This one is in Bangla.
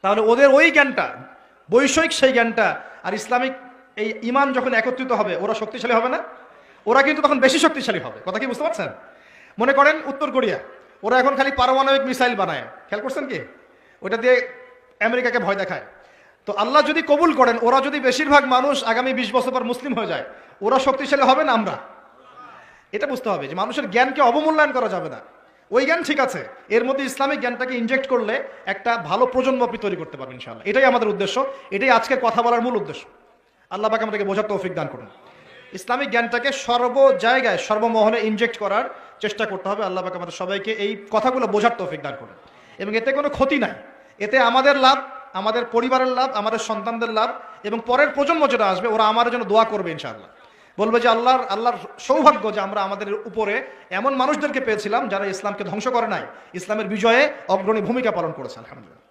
তাহলে ওদের ওই জ্ঞানটা, বৈষয়িক সেই জ্ঞানটা আর ইসলামিক এই ইমান যখন একত্রিত হবে, ওরা শক্তিশালী হবে না? ওরা কিন্তু তখন বেশি শক্তিশালী হবে। কথা কি বুঝতে পারছেন? মনে করেন উত্তর কোরিয়া, ওরা এখন খালি পারমাণবিক মিসাইল বানায়, খেয়াল করছেন কি? ওইটা দিয়ে আমেরিকাকে ভয় দেখায়। তো আল্লাহ যদি কবুল করেন, ওরা যদি বেশিরভাগ মানুষ আগামী 20 বছর পর মুসলিম হয়ে যায়, ওরা শক্তিশালী হবে না আমরা? এটা বুঝতে হবে যে মানুষের জ্ঞানকে অবমূল্যায়ন করা যাবে না। ওই জ্ঞান ঠিক আছে, এর মধ্যে ইসলামিক জ্ঞানটাকে ইনজেক্ট করলে একটা ভালো প্রজন্ম আপনি তৈরি করতে পারবেন ইনশাআল্লাহ। এটাই আমাদের উদ্দেশ্য, এটাই আজকের কথা বলার মূল উদ্দেশ্য। আল্লাহ পাক আমাদেরকে বোঝার তৌফিক দান করুন। ইসলামিক জ্ঞানটাকে সর্ব জায়গায় সর্বমহলে ইনজেক্ট করার চেষ্টা করতে হবে। আল্লাহ পাক আমাদের সবাইকে এই কথাগুলো বোঝার তৌফিক দান করুন। এবং এতে কোনো ক্ষতি নাই, এতে আমাদের লাভ, আমাদের পরিবারের লাভ, আমাদের সন্তানদের লাভ, এবং পরের প্রজন্ম যেটা আসবে ওরা আমার জন্য দোয়া করবে ইনশাআল্লাহ। বলবে যে আল্লাহর সৌভাগ্য যে আমরা আমাদের উপরে এমন মানুষদেরকে পেয়েছিলাম যারা ইসলামকে ধ্বংস করে নাই, ইসলামের বিজয়ে অগ্রণী ভূমিকা পালন করেছে। আলহামদুলিল্লাহ।